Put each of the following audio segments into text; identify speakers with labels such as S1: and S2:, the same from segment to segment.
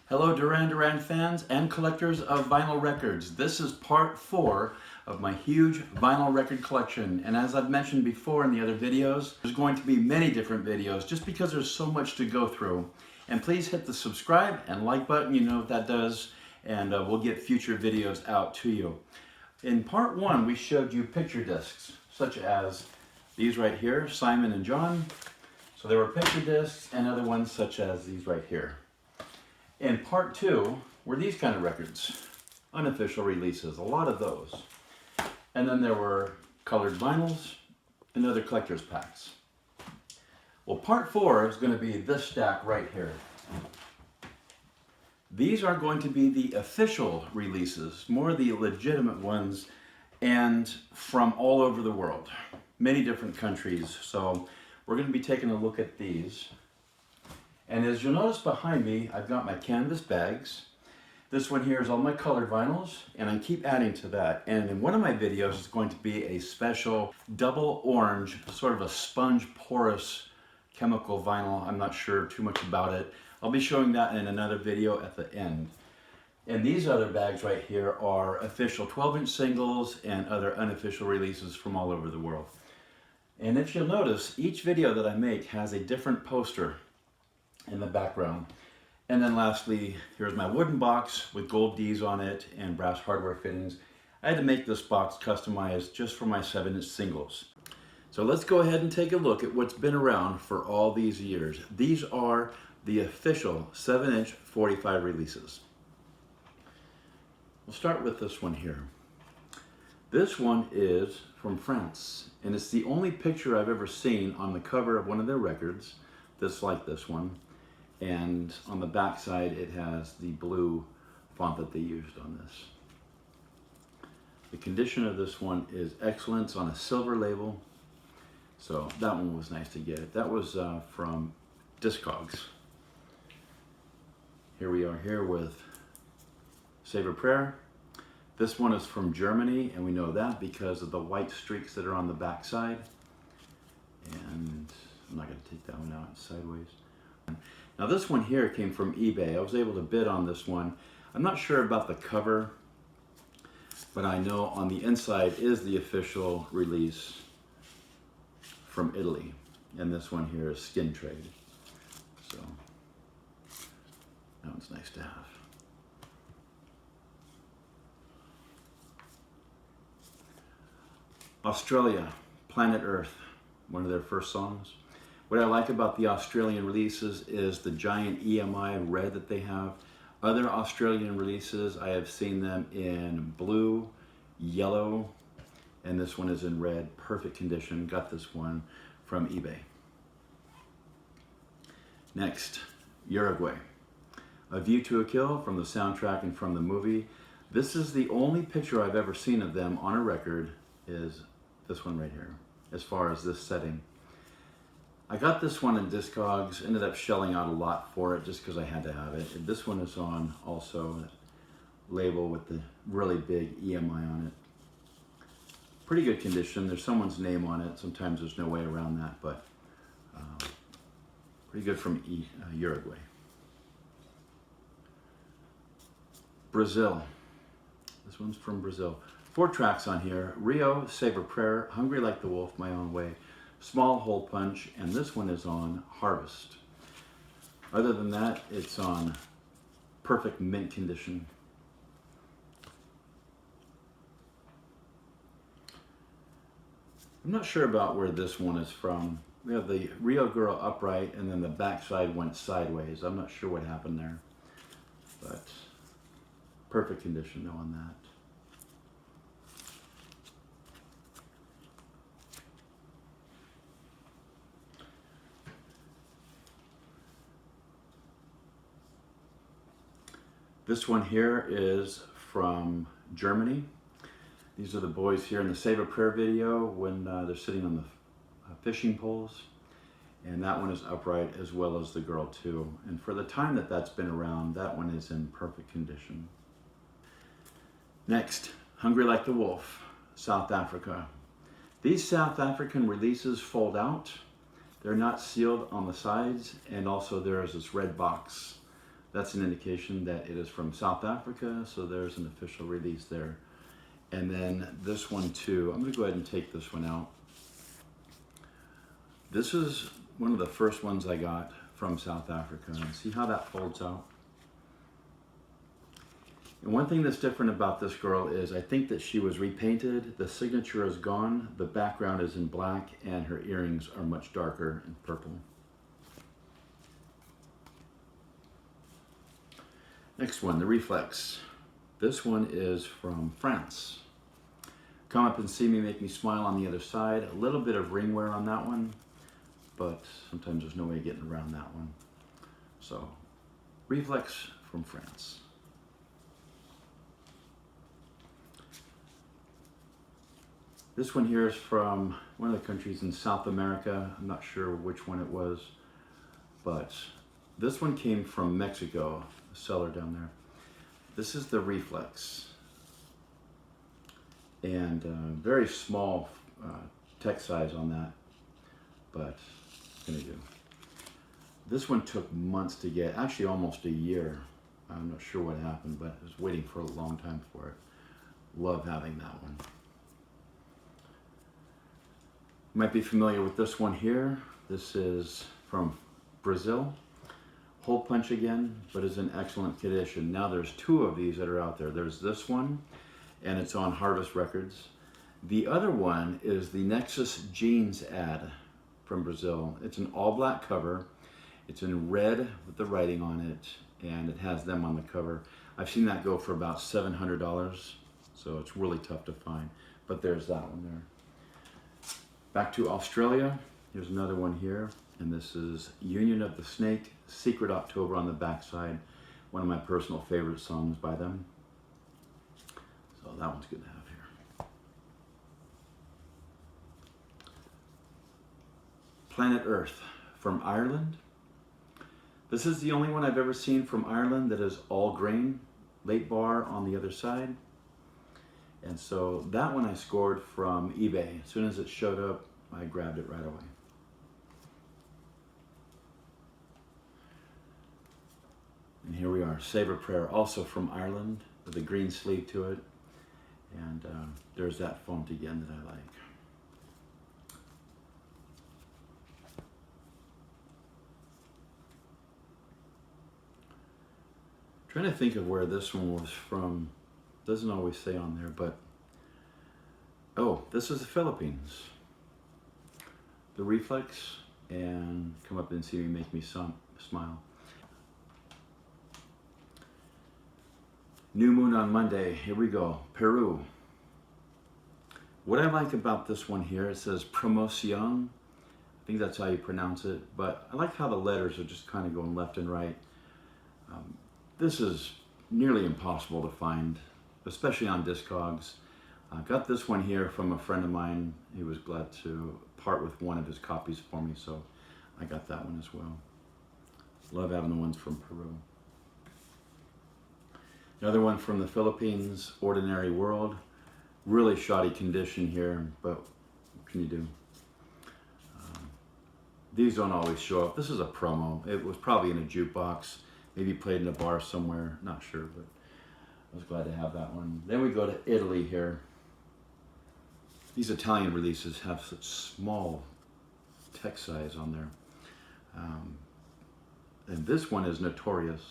S1: Hello Duran Duran fans and collectors of vinyl records. This is part 4 of my huge vinyl record collection, and as I've mentioned before in the other videos, there's going to be many different videos just because there's so much to go through. And please hit the subscribe and like button, you know what that does, and we'll get future videos out to you. In part 1 we showed you picture discs such as these right here, Simon and John. So there were picture discs and other ones such as these right here. In part 2 were these kind of records, unofficial releases, a lot of those. And then there were colored vinyls and other collector's packs. Well, part 4 is going to be this stack right here. These are going to be the official releases, more the legitimate ones, and from all over the world, many different countries. So we're going to be taking a look at these. And as you'll notice behind me, I've got my canvas bags. This one here is all my colored vinyls, and I keep adding to that. And in one of my videos is going to be a special double orange, sort of a sponge porous chemical vinyl. I'm not sure too much about it. I'll be showing that in another video at the end. And these other bags right here are official 12-inch singles and other unofficial releases from all over the world. And if you'll notice, each video that I make has a different poster in the background. And then lastly, here's my wooden box with gold D's on it and brass hardware fittings. I had to make this box customized just for my 7-inch singles. So let's go ahead and take a look at what's been around for all these years. These are the official 7-inch 45 releases. We'll start with this one here. This one is from France, and it's the only picture I've ever seen on the cover of one of their records that's like this one. And on the back side it has the blue font that they used on this. The condition of this one is excellent. It's on a silver label, so that one was nice to get. That was from Discogs. Here we are here with Save a Prayer. This one is from Germany, and we know that because of the white streaks that are on the back side. And I'm not going to take that one out, it's sideways. Now this one here came from eBay. I was able to bid on this one. I'm not sure about the cover, but I know on the inside is the official release from Italy. And this one here is Skin Trade. So that one's nice to have. Australia, Planet Earth, one of their first songs. What I like about the Australian releases is the giant EMI red that they have. Other Australian releases, I have seen them in blue, yellow, and this one is in red. Perfect condition. Got this one from eBay. Next, Uruguay. A View to a Kill from the soundtrack and from the movie. This is the only picture I've ever seen of them on a record, is this one right here, as far as this setting. I got this one in Discogs, ended up shelling out a lot for it just because I had to have it. And this one is on also a label with the really big EMI on it. Pretty good condition. There's someone's name on it. Sometimes there's no way around that, but pretty good from Uruguay. Brazil. This one's from Brazil. 4 tracks on here: Rio, Save a Prayer, Hungry Like the Wolf, My Own Way, Small Hole Punch, and this one is on Harvest. Other than that, it's on perfect mint condition. I'm not sure about where this one is from. We have the Rio Girl upright, and then the backside went sideways. I'm not sure what happened there, but perfect condition though on that. This one here is from Germany. These are the boys here in the Save a Prayer video when they're sitting on the fishing poles. And that one is upright as well as the girl too. And for the time that that's been around, that one is in perfect condition. Next, Hungry Like the Wolf, South Africa. These South African releases fold out. They're not sealed on the sides, and also there is this red box That's an indication that it is from South Africa, so there's an official release there. And then this one too, I'm gonna go ahead and take this one out. This is one of the first ones I got from South Africa. And see how that folds out? And one thing that's different about this girl is I think that she was repainted. The signature is gone. The background is in black and her earrings are much darker and purple. Next one, the Reflex. This one is from France. Come up and see me, make me smile on the other side. A little bit of ring wear on that one, but sometimes there's no way of getting around that one. So, Reflex from France. This one here is from one of the countries in South America. I'm not sure which one it was, but this one came from Mexico, the seller down there. This is the Reflex. And very small text size on that, but it's gonna do. This one took months to get, actually almost a year. I'm not sure what happened, but I was waiting for a long time for it. Love having that one. You might be familiar with this one here. This is from Brazil. Hole punch again, but is in excellent condition. Now there's two of these that are out there. There's this one, and it's on Harvest Records. The other one is the Nexus Jeans ad from Brazil. It's an all black cover. It's in red with the writing on it, and it has them on the cover. I've seen that go for about $700, so it's really tough to find, but there's that one there. Back to Australia, here's another one here, and this is Union of the Snake, Secret October on the backside. One of my personal favorite songs by them. So that one's good to have here. Planet Earth from Ireland. This is the only one I've ever seen from Ireland that is all grain, late bar on the other side. And so that one I scored from eBay. As soon as it showed up, I grabbed it right away. And here we are, Save a Prayer, also from Ireland, with a green sleeve to it. And there's that font again that I like. Trying to think of where this one was from. Doesn't always say on there, but oh, this is the Philippines. The Reflex, and Come Up and See Me, Make Me Smile. New Moon on Monday, here we go, Peru. What I like about this one here, it says Promotional. I think that's how you pronounce it, but I like how the letters are just kind of going left and right. This is nearly impossible to find, especially on Discogs. I got this one here from a friend of mine. He was glad to part with one of his copies for me, so I got that one as well. Love having the ones from Peru. Another one from the Philippines, Ordinary World. Really shoddy condition here, but what can you do? These don't always show up. This is a promo. It was probably in a jukebox, maybe played in a bar somewhere, not sure, but I was glad to have that one. Then we go to Italy here. These Italian releases have such small text size on there. And this one is Notorious.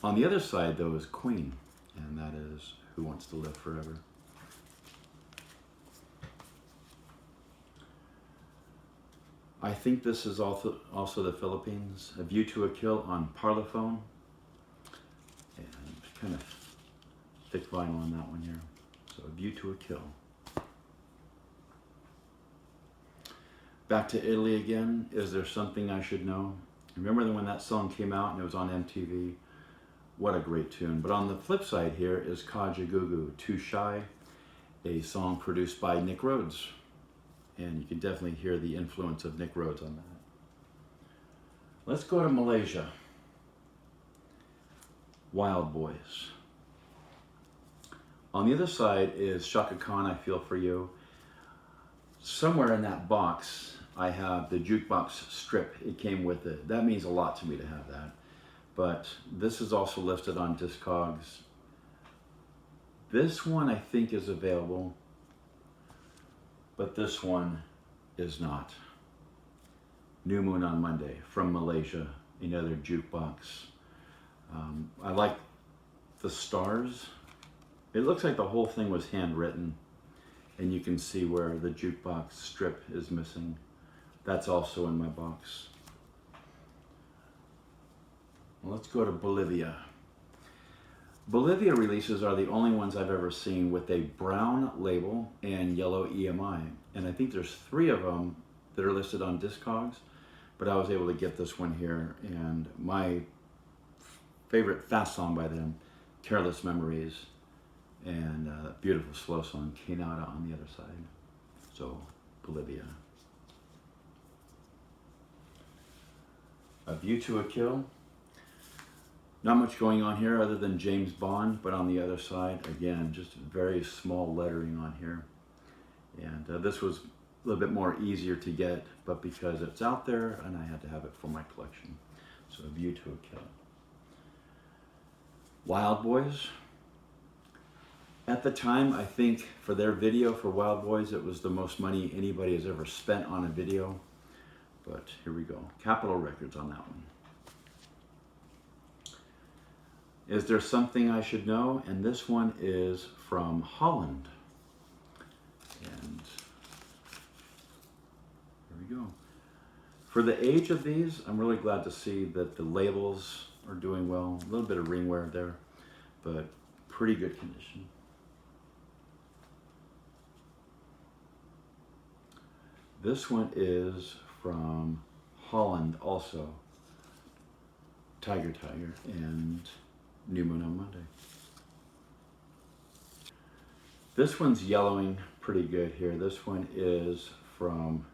S1: On the other side though is Queen, and that is Who Wants to Live Forever. I think this is also the Philippines. A View to a Kill on Parlophone. And kind of thick vinyl on that one here. So A View to a Kill. Back to Italy again. Is There Something I Should Know? Remember when that song came out and it was on MTV? What a great tune. But on the flip side here is Kajagoogoo, Too Shy, a song produced by Nick Rhodes. And you can definitely hear the influence of Nick Rhodes on that. Let's go to Malaysia. Wild Boys. On the other side is Shaka Khan, I Feel For You. Somewhere in that box, I have the jukebox strip. It came with it. That means a lot to me to have that. but this is also listed on Discogs. This one I think is available, but this one is not. New Moon on Monday from Malaysia, another jukebox. I like the stars. It looks like the whole thing was handwritten, and you can see where the jukebox strip is missing. That's also in my box. Well, let's go to Bolivia. Bolivia releases are the only ones I've ever seen with a brown label and yellow EMI. And I think there's 3 of them that are listed on Discogs, but I was able to get this one here. And my favorite fast song by them, Careless Memories, and beautiful slow song, Que Nada on the other side. So, Bolivia. A View to a Kill. Not much going on here other than James Bond, but on the other side, again, just very small lettering on here. And this was a little bit more easier to get, but because it's out there and I had to have it for my collection. So, A View to a Kill. Wild Boys. At the time, I think for their video for Wild Boys, it was the most money anybody has ever spent on a video. But here we go. Capitol Records on that one. Is There Something I Should Know? And this one is from Holland. And here we go. For the age of these, I'm really glad to see that the labels are doing well. A little bit of ring wear there, but pretty good condition. This one is from Holland also. Tiger and New Moon on Monday. This one's yellowing pretty good here. This one is from,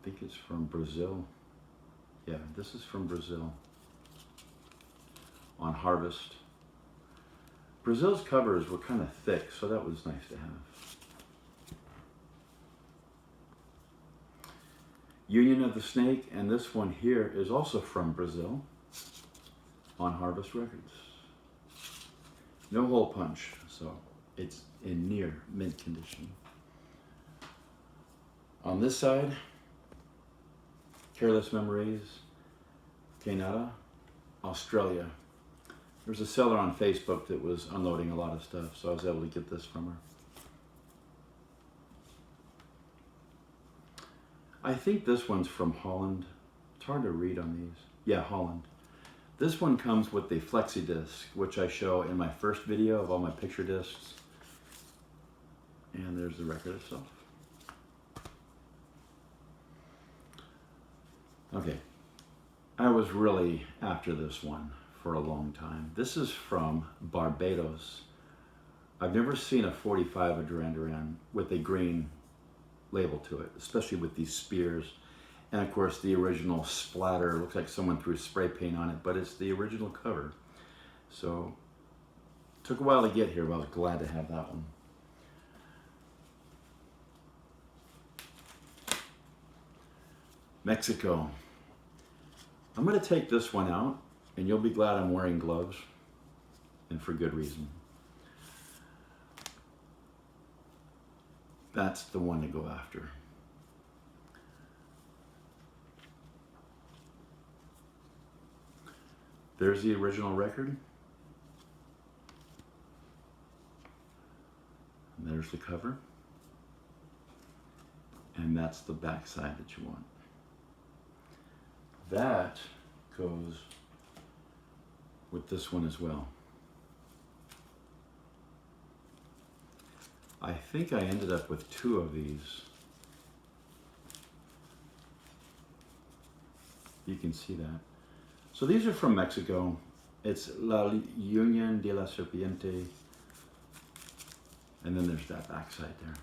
S1: I think it's from Brazil. Yeah, this is from Brazil. On Harvest. Brazil's covers were kind of thick, so that was nice to have. Union of the Snake, and this one here is also from Brazil on Harvest Records. No hole punch, so it's in near mint condition. On this side, Careless Memories, Que Nada, Australia. There's a seller on Facebook that was unloading a lot of stuff, so I was able to get this from her. I think this one's from Holland. It's hard to read on these. Yeah, Holland. This one comes with the flexi disc, which I show in my first video of all my picture discs. And there's the record itself. Okay, I was really after this one for a long time. This is from Barbados. I've never seen a 45 of Duran Duran with a green label to it, especially with these spears. And of course the original splatter, looks like someone threw spray paint on it, but it's the original cover. So it took a while to get here, but I was glad to have that one. Mexico. I'm going to take this one out, and you'll be glad I'm wearing gloves, and for good reason. That's the one to go after. There's the original record. And there's the cover. And that's the back side that you want. That goes with this one as well. I think I ended up with 2 of these. You can see that. So these are from Mexico. It's La Unión de la Serpiente. And then there's that backside there.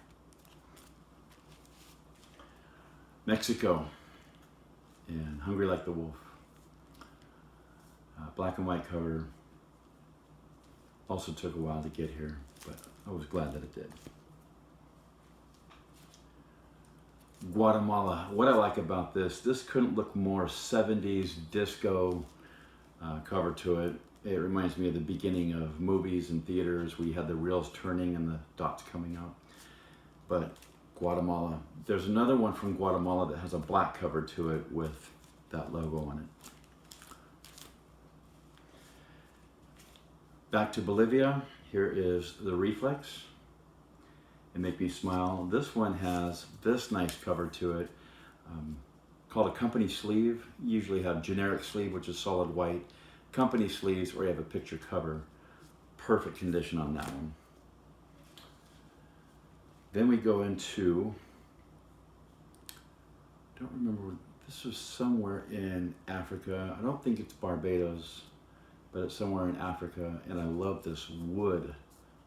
S1: Mexico. And Hungry Like the Wolf. Black and white cover. Also took a while to get here, but I was glad that it did. Guatemala. What I like about this couldn't look more 70s disco, cover to it. It reminds me of the beginning of movies and theaters where you had the reels turning and the dots coming out. But Guatemala, there's another one from Guatemala that has a black cover to it with that logo on it. Back to Bolivia, here is the Reflex. It Make Me Smile. This one has this nice cover to it, called a company sleeve. You usually have generic sleeve, which is solid white. Company sleeves, or you have a picture cover. Perfect condition on that one. Then we go into, don't remember, this was somewhere in Africa. I don't think it's Barbados, but it's somewhere in Africa, and I love this wood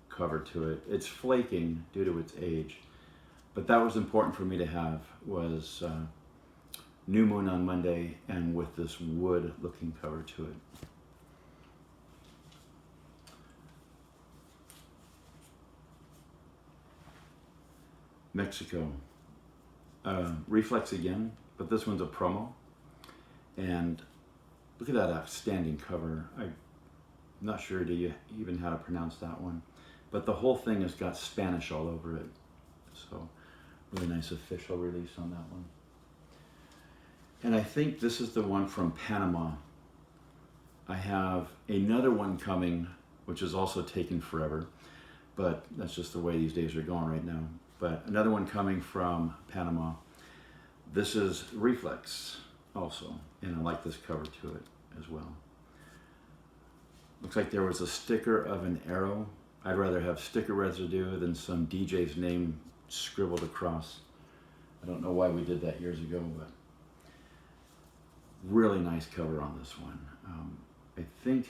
S1: cover to it. It's flaking due to its age, but that was important for me to have, was New Moon on Monday, and with this wood looking cover to it. Mexico, Reflex again, but this one's a promo, and look at that outstanding cover. I'm not sure do you even how to pronounce that one, but the whole thing has got Spanish all over it, so really nice official release on that one. And I think this is the one from Panama. I have another one coming, which is also taking forever, but that's just the way these days are going right now. But another one coming from Panama. This is Reflex also, and I like this cover to it as well. Looks like there was a sticker of an arrow. I'd rather have sticker residue than some DJ's name scribbled across. I don't know why we did that years ago, but really nice cover on this one. I think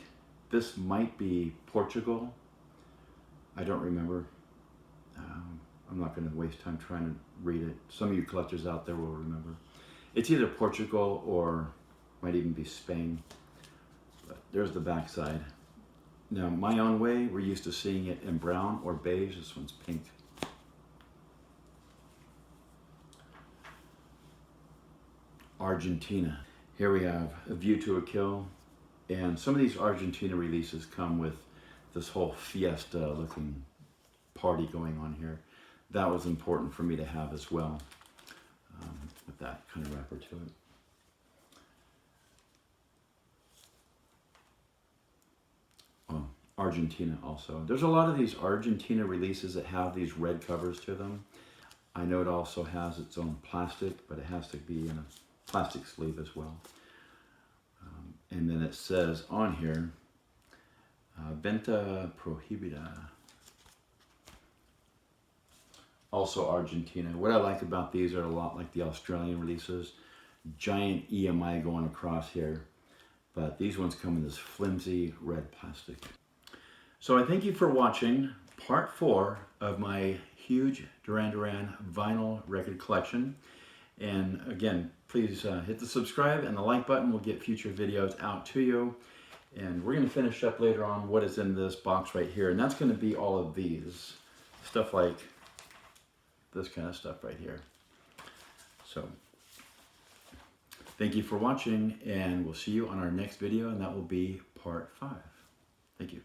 S1: this might be Portugal. I don't remember. I'm not going to waste time trying to read it. Some of you collectors out there will remember. It's either Portugal or might even be Spain. But there's the back side. Now, My Own Way, we're used to seeing it in brown or beige. This one's pink. Argentina. Here we have A View to a Kill. And some of these Argentina releases come with this whole fiesta looking party going on here. That was important for me to have as well, with that kind of wrapper to it. Oh, Argentina also. There's a lot of these Argentina releases that have these red covers to them. I know it also has its own plastic, but it has to be in a plastic sleeve as well. And then it says on here, Venta Prohibida. Also Argentina. What I like about these are a lot like the Australian releases. Giant EMI going across here. But these ones come in this flimsy red plastic. So I thank you for watching part 4 of my huge Duran Duran vinyl record collection. And again, please hit the subscribe and the like button. Will get future videos out to you. And we're going to finish up later on what is in this box right here. And that's going to be all of these. Stuff like this kind of stuff right here. So thank you for watching, and we'll see you on our next video, and that will be part 5. Thank you.